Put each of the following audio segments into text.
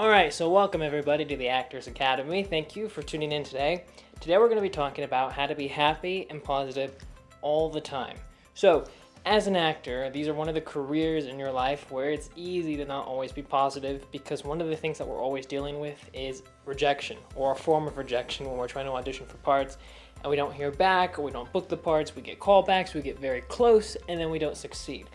Alright, so welcome everybody to the Actors Academy. Thank you for tuning in today. Today we're going to be talking about how to be happy and positive all the time. So, as an actor, these are one of the careers in your life where it's easy to not always be positive because one of the things that we're always dealing with is rejection, or a form of rejection when we're trying to audition for parts and we don't hear back, or we don't book the parts, we get callbacks, we get very close, and then we don't succeed.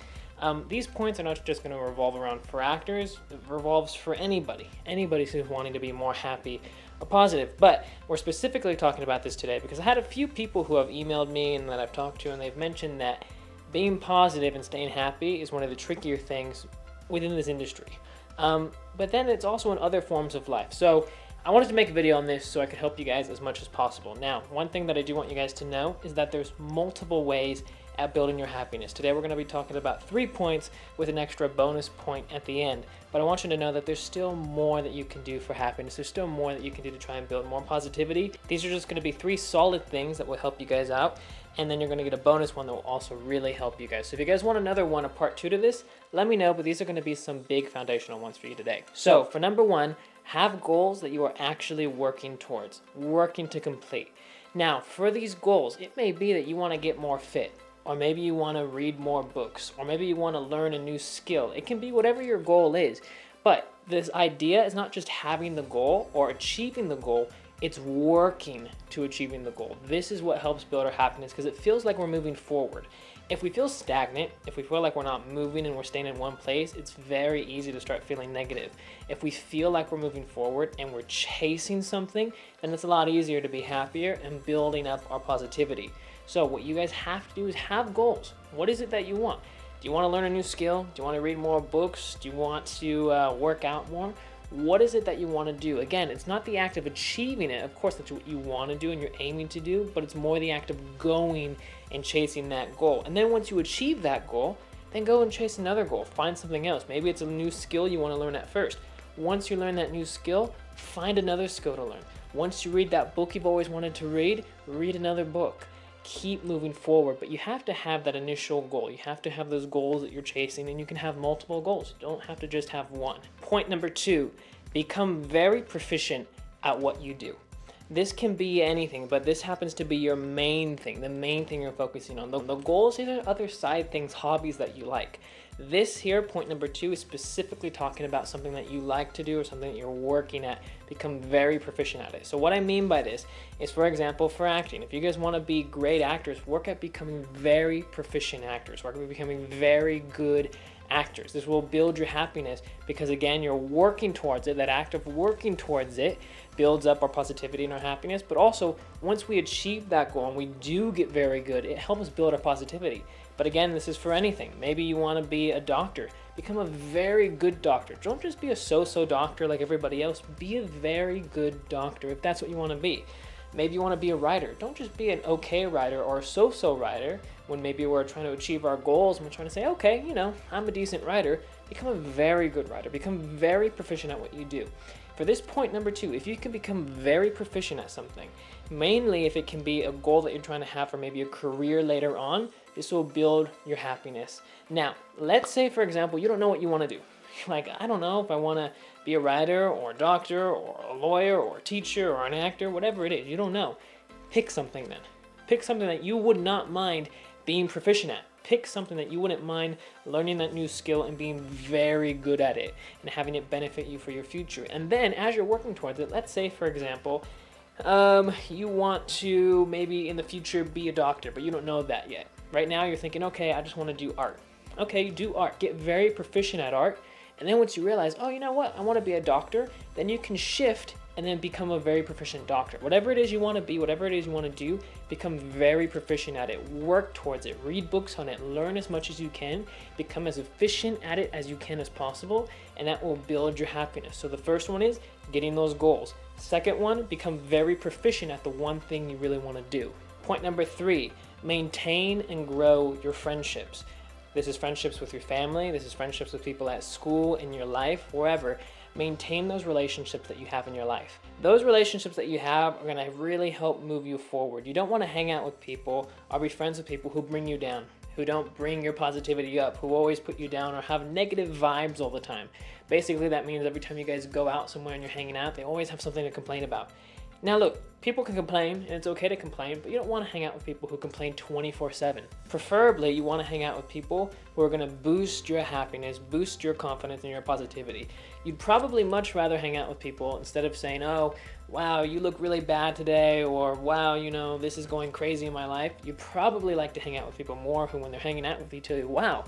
These points are not just going to revolve around for actors, it revolves for anybody who's wanting to be more happy or positive. But we're specifically talking about this today because I had a few people who have emailed me and that I've talked to, and they've mentioned that being positive and staying happy is one of the trickier things within this industry. But then it's also in other forms of life. So I wanted to make a video on this so I could help you guys as much as possible. Now, one thing that I do want you guys to know is that there's multiple ways at building your happiness. Today we're going to be talking about 3 points with an extra bonus point at the end. But I want you to know that there's still more that you can do for happiness. There's still more that you can do to try and build more positivity. These are just going to be 3 solid things that will help you guys out. And then you're going to get a bonus one that will also really help you guys. So if you guys want another one, a part 2 to this, let me know. But these are going to be some big foundational ones for you today. So for number 1, have goals that you are actually working towards, working to complete. Now, for these goals, it may be that you want to get more fit, or maybe you want to read more books, or maybe you want to learn a new skill. It can be whatever your goal is. But this idea is not just having the goal or achieving the goal, it's working to achieving the goal. This is what helps build our happiness because it feels like we're moving forward. If we feel stagnant, if we feel like we're not moving and we're staying in one place, it's very easy to start feeling negative. If we feel like we're moving forward and we're chasing something, then it's a lot easier to be happier and building up our positivity. So what you guys have to do is have goals. What is it that you want? Do you want to learn a new skill? Do you want to read more books? Do you want to work out more? What is it that you want to do? Again, it's not the act of achieving it. Of course, that's what you want to do and you're aiming to do, but it's more the act of going and chasing that goal. And then once you achieve that goal, then go and chase another goal. Find something else. Maybe it's a new skill you want to learn at first. Once you learn that new skill, find another skill to learn. Once you read that book you've always wanted to read, read another book. Keep moving forward, but you have to have that initial goal. You have to have those goals that you're chasing, and you can have multiple goals. You don't have to just have one. Point number 2, become very proficient at what you do. This can be anything, but this happens to be your main thing, the main thing you're focusing on. The goals, these are other side things, hobbies that you like. This here, point number 2, is specifically talking about something that you like to do or something that you're working at. Become very proficient at it. So what I mean by this is, for example, for acting. If you guys want to be great actors, work at becoming very proficient actors. Work at becoming very good actors. This will build your happiness because, again, you're working towards it. That act of working towards it builds up our positivity and our happiness. But also, once we achieve that goal and we do get very good, it helps build our positivity. But again, this is for anything. Maybe you want to be a doctor. Become a very good doctor. Don't just be a so-so doctor like everybody else. Be a very good doctor if that's what you want to be. Maybe you want to be a writer. Don't just be an okay writer or a so-so writer when maybe we're trying to achieve our goals and we're trying to say, okay, I'm a decent writer. Become a very good writer. Become very proficient at what you do. For this point number 2, if you can become very proficient at something, mainly if it can be a goal that you're trying to have for maybe a career later on, this will build your happiness. Now, let's say, for example, you don't know what you want to do. Like, I don't know if I want to be a writer or a doctor or a lawyer or a teacher or an actor, whatever it is. You don't know. Pick something then. Pick something that you would not mind being proficient at. Pick something that you wouldn't mind learning that new skill and being very good at it and having it benefit you for your future. And then as you're working towards it, let's say, for example, you want to maybe in the future be a doctor, but you don't know that yet. Right now you're thinking, okay, I just want to do art. Okay, you do art. Get very proficient at art. And then once you realize, oh, you know what? I want to be a doctor, then you can shift and then become a very proficient doctor. Whatever it is you want to be, whatever it is you want to do, become very proficient at it. Work towards it. Read books on it. Learn as much as you can. Become as efficient at it as you can as possible, and that will build your happiness. So the first one is getting those goals. Second one, become very proficient at the one thing you really want to do. Point number 3, maintain and grow your friendships. This is friendships with your family. This is friendships with people at school, in your life, wherever. Maintain those relationships that you have in your life. Those relationships that you have are going to really help move you forward. You don't want to hang out with people or be friends with people who bring you down, who don't bring your positivity up, who always put you down or have negative vibes all the time. Basically, that means every time you guys go out somewhere and you're hanging out, they always have something to complain about. Now look, people can complain, and it's okay to complain, but you don't want to hang out with people who complain 24/7. Preferably, you want to hang out with people who are going to boost your happiness, boost your confidence and your positivity. You'd probably much rather hang out with people instead of saying, oh, wow, you look really bad today, or wow, you know, this is going crazy in my life. You'd probably like to hang out with people more who, when they're hanging out with you, tell you, wow,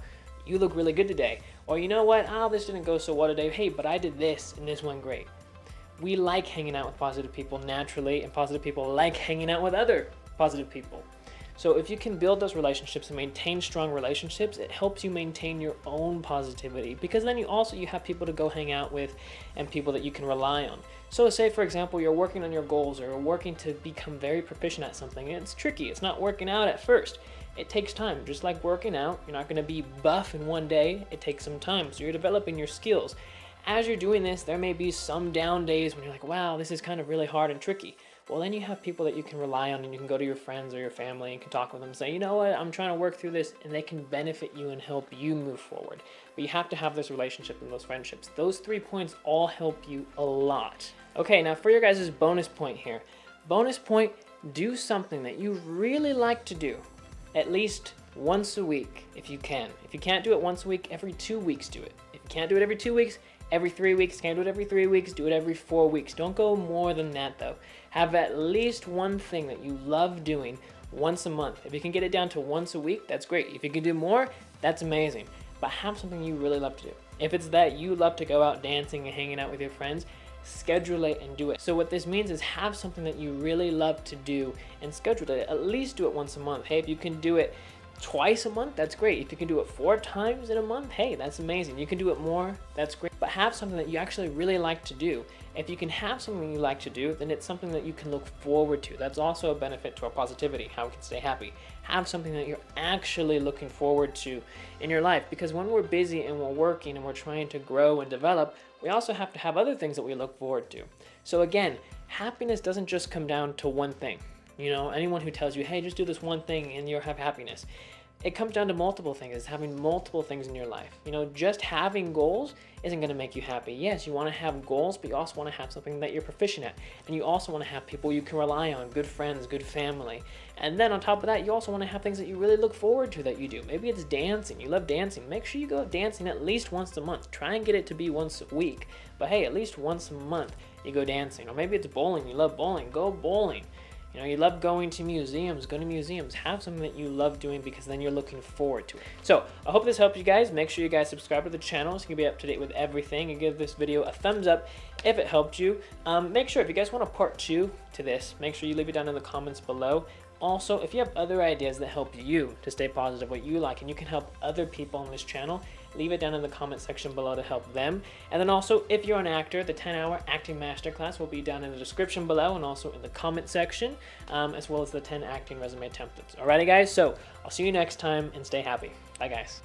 you look really good today. Or you know what, oh, this didn't go so well today. Hey, but I did this, and this went great. We like hanging out with positive people naturally, and positive people like hanging out with other positive people. So if you can build those relationships and maintain strong relationships, it helps you maintain your own positivity, because then you have people to go hang out with and people that you can rely on. So say, for example, you're working on your goals or you're working to become very proficient at something, and it's tricky. It's not working out at first. It takes time. Just like working out, you're not going to be buff in one day. It takes some time. So you're developing your skills. As you're doing this, there may be some down days when you're like, wow, this is kind of really hard and tricky. Well, then you have people that you can rely on, and you can go to your friends or your family and can talk with them and say, you know what, I'm trying to work through this, and they can benefit you and help you move forward. But you have to have this relationship and those friendships. Those 3 points all help you a lot. Okay, now for your guys' bonus point here. Bonus point, do something that you really like to do at least once a week if you can. If you can't do it once a week, every 2 weeks do it. If you can't do it every 2 weeks, every 3 weeks. Can't do it every 3 weeks, do it every 4 weeks. Don't go more than that though. Have at least one thing that you love doing once a month. If you can get it down to once a week, that's great. If you can do more, that's amazing. But have something you really love to do. If it's that you love to go out dancing and hanging out with your friends, schedule it and do it. So what this means is have something that you really love to do and schedule it. At least do it once a month. Hey, if you can do it twice a month, that's great. If you can do it 4 times in a month, hey, that's amazing. You can do it more, that's great. But have something that you actually really like to do. If you can have something you like to do, then it's something that you can look forward to. That's also a benefit to our positivity, how we can stay happy. Have something that you're actually looking forward to in your life, because when we're busy and we're working and we're trying to grow and develop, we also have to have other things that we look forward to. So again, happiness doesn't just come down to one thing. You know, anyone who tells you, hey, just do this one thing and you'll have happiness. It comes down to multiple things. It's having multiple things in your life. You know, just having goals isn't going to make you happy. Yes, you want to have goals, but you also want to have something that you're proficient at. And you also want to have people you can rely on, good friends, good family. And then on top of that, you also want to have things that you really look forward to that you do. Maybe it's dancing. You love dancing. Make sure you go dancing at least once a month. Try and get it to be once a week. But hey, at least once a month you go dancing. Or maybe it's bowling. You love bowling. Go bowling. You know, you love going to museums, go to museums. Have something that you love doing, because then you're looking forward to it. So I hope this helped you guys. Make sure you guys subscribe to the channel so you can be up to date with everything, and give this video a thumbs up if it helped you. Make sure if you guys want a part 2 to this, make sure you leave it down in the comments below. Also, if you have other ideas that help you to stay positive, what you like, and you can help other people on this channel, leave it down in the comment section below to help them. And then also, if you're an actor, the 10-hour acting masterclass will be down in the description below and also in the comment section, as well as the 10 acting resume templates. Alrighty guys, so I'll see you next time, and stay happy. Bye guys.